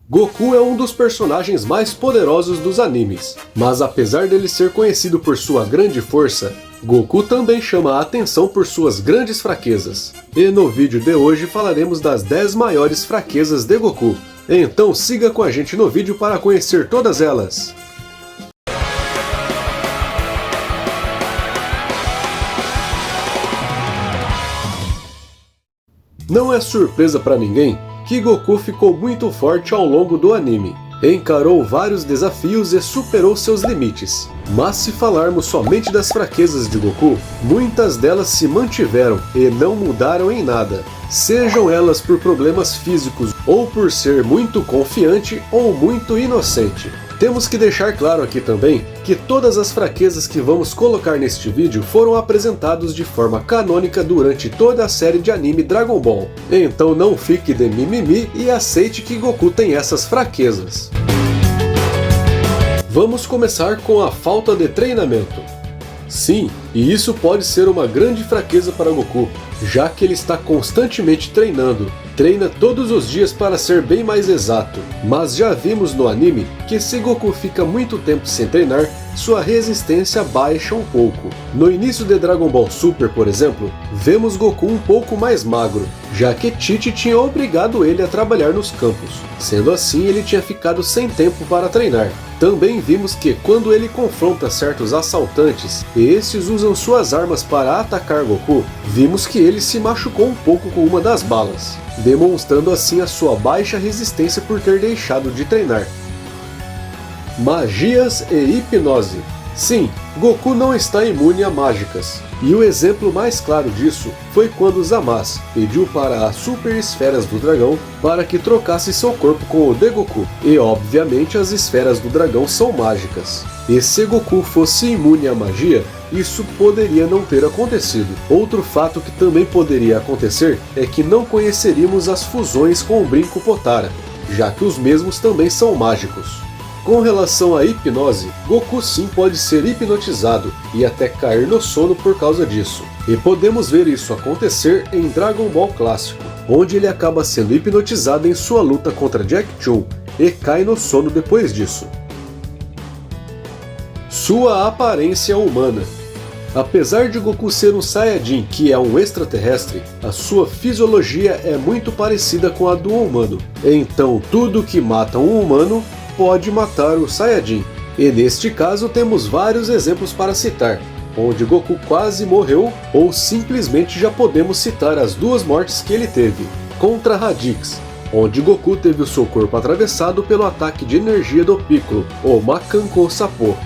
Goku é um dos personagens mais poderosos dos animes, mas apesar dele ser conhecido por sua grande força, Goku também chama a atenção por suas grandes fraquezas. E no vídeo de hoje falaremos das 10 maiores fraquezas de Goku. Então siga com a gente no vídeo para conhecer todas elas. Não é surpresa para ninguém que Goku ficou muito forte ao longo do anime. Encarou vários desafios e superou seus limites. Mas se falarmos somente das fraquezas de Goku, muitas delas se mantiveram e não mudaram em nada. Sejam elas por problemas físicos ou por ser muito confiante ou muito inocente. Temos que deixar claro aqui também que todas as fraquezas que vamos colocar neste vídeo foram apresentados de forma canônica durante toda a série de anime Dragon Ball. Então não fique de mimimi e aceite que Goku tem essas fraquezas. Vamos começar com a falta de treinamento. Sim, e isso pode ser uma grande fraqueza para Goku, já que ele está constantemente treinando. Treina todos os dias para ser bem mais exato, mas já vimos no anime que se Goku fica muito tempo sem treinar, sua resistência baixa um pouco. No início de Dragon Ball Super, por exemplo, vemos Goku um pouco mais magro, já que Tite tinha obrigado ele a trabalhar nos campos. Sendo assim, ele tinha ficado sem tempo para treinar. Também vimos que quando ele confronta certos assaltantes e estes usam suas armas para atacar Goku, vimos que ele se machucou um pouco com uma das balas, demonstrando assim a sua baixa resistência por ter deixado de treinar. Magias e hipnose. Sim, Goku não está imune a mágicas, e o exemplo mais claro disso foi quando Zamasu pediu para as Super Esferas do Dragão para que trocasse seu corpo com o de Goku, e obviamente as Esferas do Dragão são mágicas. E se Goku fosse imune à magia, isso poderia não ter acontecido. Outro fato que também poderia acontecer é que não conheceríamos as fusões com o Brinco Potara, já que os mesmos também são mágicos. Com relação à hipnose, Goku sim pode ser hipnotizado e até cair no sono por causa disso. E podemos ver isso acontecer em Dragon Ball Clássico, onde ele acaba sendo hipnotizado em sua luta contra Jack Chun e cai no sono depois disso. Sua aparência humana. Apesar de Goku ser um Saiyajin que é um extraterrestre, a sua fisiologia é muito parecida com a do humano. Então tudo que mata um humano pode matar o Saiyajin. E neste caso temos vários exemplos para citar, onde Goku quase morreu ou simplesmente já podemos citar as duas mortes que ele teve. Contra Radix, onde Goku teve o seu corpo atravessado pelo ataque de energia do Piccolo, o Makanko Sappo.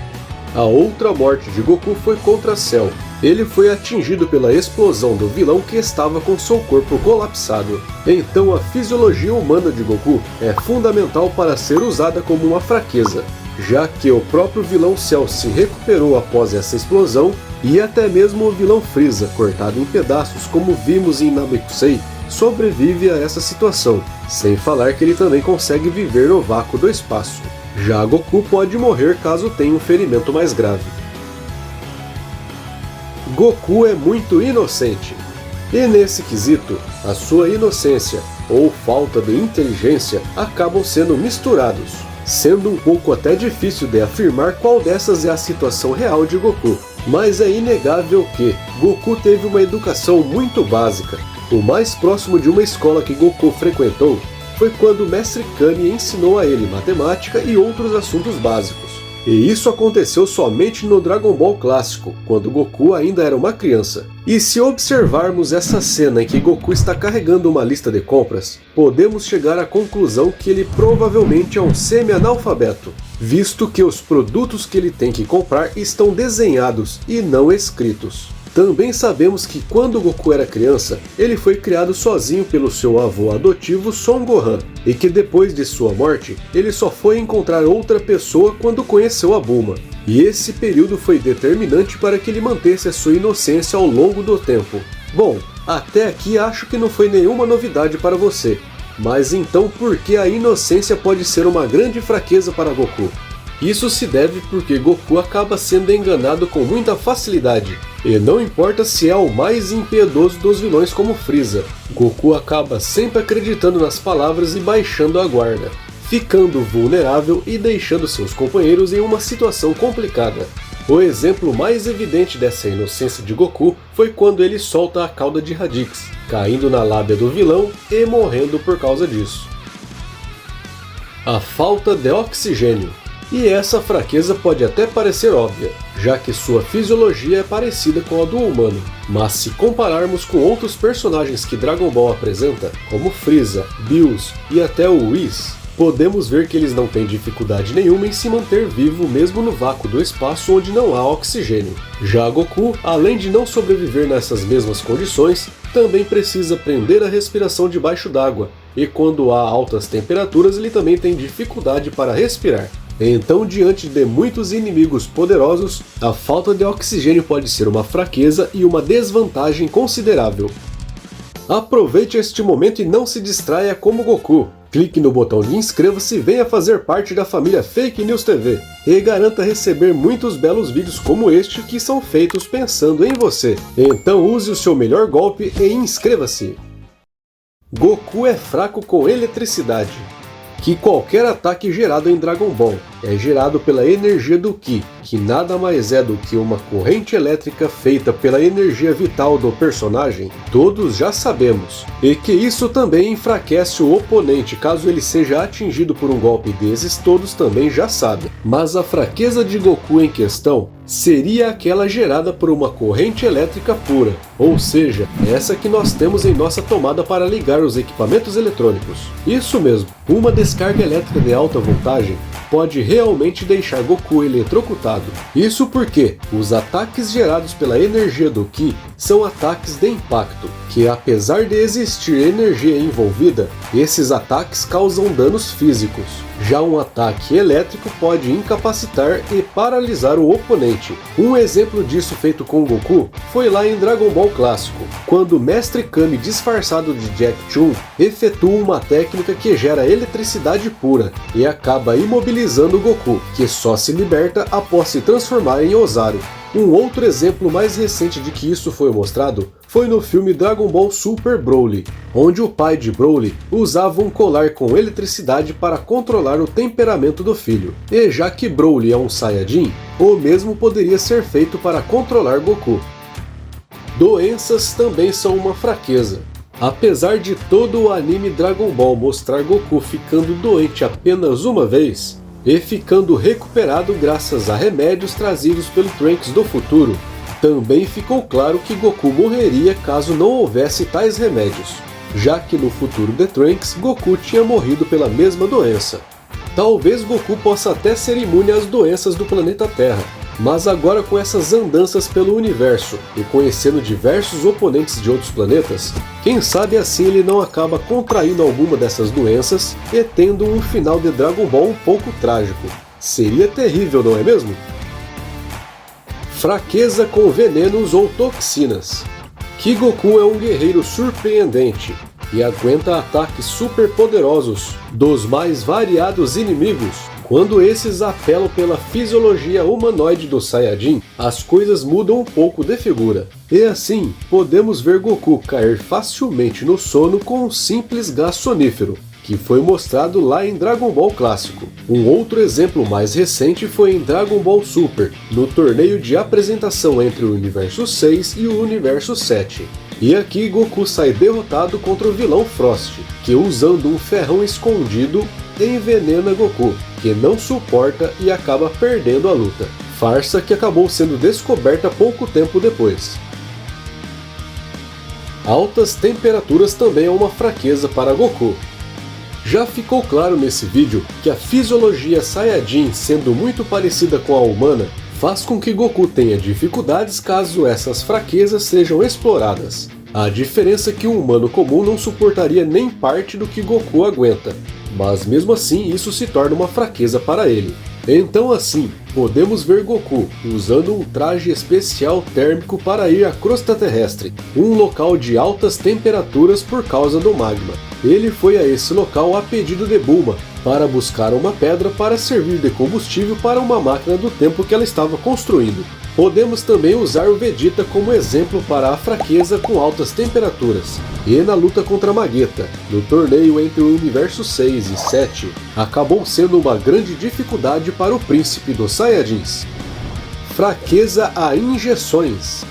A outra morte de Goku foi contra Cell. Ele foi atingido pela explosão do vilão que estava com seu corpo colapsado. Então a fisiologia humana de Goku é fundamental para ser usada como uma fraqueza, já que o próprio vilão Cell se recuperou após essa explosão, e até mesmo o vilão Frieza, cortado em pedaços como vimos em Namekusei, sobrevive a essa situação, sem falar que ele também consegue viver no vácuo do espaço. Já Goku pode morrer caso tenha um ferimento mais grave. Goku é muito inocente. E nesse quesito, a sua inocência ou falta de inteligência acabam sendo misturados, sendo um pouco até difícil de afirmar qual dessas é a situação real de Goku. Mas é inegável que Goku teve uma educação muito básica. O mais próximo de uma escola que Goku frequentou foi quando o Mestre Kami ensinou a ele matemática e outros assuntos básicos. E isso aconteceu somente no Dragon Ball Clássico, quando Goku ainda era uma criança. E se observarmos essa cena em que Goku está carregando uma lista de compras, podemos chegar à conclusão que ele provavelmente é um semi-analfabeto, visto que os produtos que ele tem que comprar estão desenhados e não escritos. Também sabemos que quando Goku era criança, ele foi criado sozinho pelo seu avô adotivo Son Gohan, e que depois de sua morte, ele só foi encontrar outra pessoa quando conheceu a Bulma. E esse período foi determinante para que ele mantesse a sua inocência ao longo do tempo. Bom, até aqui acho que não foi nenhuma novidade para você, mas então por que a inocência pode ser uma grande fraqueza para Goku? Isso se deve porque Goku acaba sendo enganado com muita facilidade. E não importa se é o mais impiedoso dos vilões como Frieza, Goku acaba sempre acreditando nas palavras e baixando a guarda. ficando vulnerável e deixando seus companheiros em uma situação complicada. O exemplo mais evidente dessa inocência de Goku foi quando ele solta a cauda de Radix, caindo na lábia do vilão e morrendo por causa disso. A falta de oxigênio. E essa fraqueza pode até parecer óbvia, já que sua fisiologia é parecida com a do humano. Mas se compararmos com outros personagens que Dragon Ball apresenta, como Frieza, Bills e até o Whis, podemos ver que eles não têm dificuldade nenhuma em se manter vivo mesmo no vácuo do espaço onde não há oxigênio. Já Goku, além de não sobreviver nessas mesmas condições, também precisa prender a respiração debaixo d'água, e quando há altas temperaturas ele também tem dificuldade para respirar. Então, diante de muitos inimigos poderosos, a falta de oxigênio pode ser uma fraqueza e uma desvantagem considerável. Aproveite este momento e não se distraia como Goku. Clique no botão de inscreva-se e venha fazer parte da família Fake News TV. E garanta receber muitos belos vídeos como este que são feitos pensando em você. Então use o seu melhor golpe e inscreva-se. Goku é fraco com eletricidade. Que qualquer ataque gerado em Dragon Ball é gerado pela energia do Ki, que nada mais é do que uma corrente elétrica feita pela energia vital do personagem, todos já sabemos, e que isso também enfraquece o oponente caso ele seja atingido por um golpe desses, todos também já sabem. Mas a fraqueza de Goku em questão seria aquela gerada por uma corrente elétrica pura, ou seja, essa que nós temos em nossa tomada para ligar os equipamentos eletrônicos. Isso mesmo, uma descarga elétrica de alta voltagem pode realmente deixar Goku eletrocutado. Isso porque os ataques gerados pela energia do Ki são ataques de impacto, que apesar de existir energia envolvida, esses ataques causam danos físicos. Já um ataque elétrico pode incapacitar e paralisar o oponente. Um exemplo disso feito com Goku foi lá em Dragon Ball Clássico, quando o Mestre Kami disfarçado de Jack Chun efetua uma técnica que gera eletricidade pura e acaba imobilizando Goku, que só se liberta após se transformar em Ozaru. Um outro exemplo mais recente de que isso foi mostrado foi no filme Dragon Ball Super Broly, onde o pai de Broly usava um colar com eletricidade para controlar o temperamento do filho. E já que Broly é um Saiyajin, o mesmo poderia ser feito para controlar Goku. Doenças também são uma fraqueza. Apesar de todo o anime Dragon Ball mostrar Goku ficando doente apenas uma vez, e ficando recuperado graças a remédios trazidos pelo Trunks do futuro, também ficou claro que Goku morreria caso não houvesse tais remédios, já que no futuro de Trunks, Goku tinha morrido pela mesma doença. Talvez Goku possa até ser imune às doenças do planeta Terra, mas agora com essas andanças pelo universo e conhecendo diversos oponentes de outros planetas, quem sabe assim ele não acaba contraindo alguma dessas doenças e tendo um final de Dragon Ball um pouco trágico. Seria terrível, não é mesmo? Fraqueza com venenos ou toxinas. Que Goku é um guerreiro surpreendente e aguenta ataques super poderosos dos mais variados inimigos. Quando esses apelam pela fisiologia humanoide do Saiyajin, as coisas mudam um pouco de figura. E assim, podemos ver Goku cair facilmente no sono com um simples gás sonífero, que foi mostrado lá em Dragon Ball Clássico. Um outro exemplo mais recente foi em Dragon Ball Super, no torneio de apresentação entre o Universo 6 e o Universo 7. E aqui Goku sai derrotado contra o vilão Frost, que usando um ferrão escondido, envenena Goku, que não suporta e acaba perdendo a luta. Farsa que acabou sendo descoberta pouco tempo depois. Altas temperaturas também é uma fraqueza para Goku. Já ficou claro nesse vídeo que a fisiologia Saiyajin, sendo muito parecida com a humana, faz com que Goku tenha dificuldades caso essas fraquezas sejam exploradas. A diferença é que um humano comum não suportaria nem parte do que Goku aguenta, mas mesmo assim isso se torna uma fraqueza para ele. Então assim, podemos ver Goku usando um traje especial térmico para ir à crosta terrestre, um local de altas temperaturas por causa do magma. Ele foi a esse local a pedido de Bulma, para buscar uma pedra para servir de combustível para uma máquina do tempo que ela estava construindo. Podemos também usar o Vegeta como exemplo para a fraqueza com altas temperaturas. E na luta contra Mageta, no torneio entre o Universo 6 e 7, acabou sendo uma grande dificuldade para o príncipe dos Saiyajins. Fraqueza a injeções.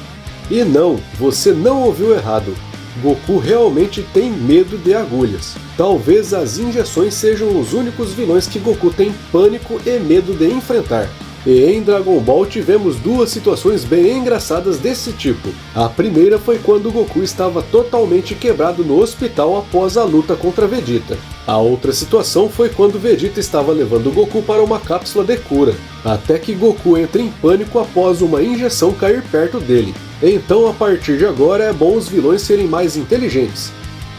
E não, você não ouviu errado. Goku realmente tem medo de agulhas. Talvez as injeções sejam os únicos vilões que Goku tem pânico e medo de enfrentar. E em Dragon Ball tivemos duas situações bem engraçadas desse tipo. A primeira foi quando Goku estava totalmente quebrado no hospital após a luta contra Vegeta. A outra situação foi quando Vegeta estava levando Goku para uma cápsula de cura, até que Goku entra em pânico após uma injeção cair perto dele. Então a partir de agora é bom os vilões serem mais inteligentes.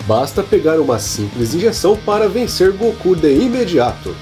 Basta pegar uma simples injeção para vencer Goku de imediato.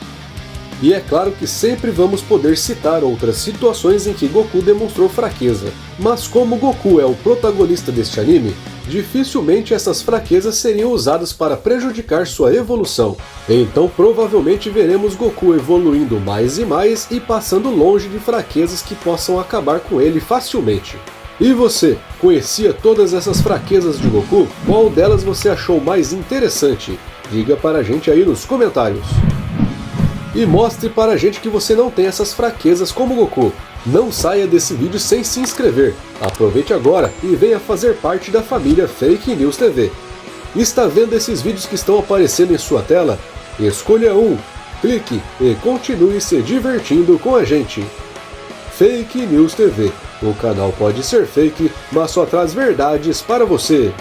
E é claro que sempre vamos poder citar outras situações em que Goku demonstrou fraqueza, mas como Goku é o protagonista deste anime, dificilmente essas fraquezas seriam usadas para prejudicar sua evolução. Então provavelmente veremos Goku evoluindo mais e mais e passando longe de fraquezas que possam acabar com ele facilmente. E você, conhecia todas essas fraquezas de Goku? Qual delas você achou mais interessante? Diga para a gente aí nos comentários. E mostre para a gente que você não tem essas fraquezas como Goku. Não saia desse vídeo sem se inscrever. Aproveite agora e venha fazer parte da família Fake News TV. Está vendo esses vídeos que estão aparecendo em sua tela? Escolha um, clique e continue se divertindo com a gente. Fake News TV. O canal pode ser fake, mas só traz verdades para você.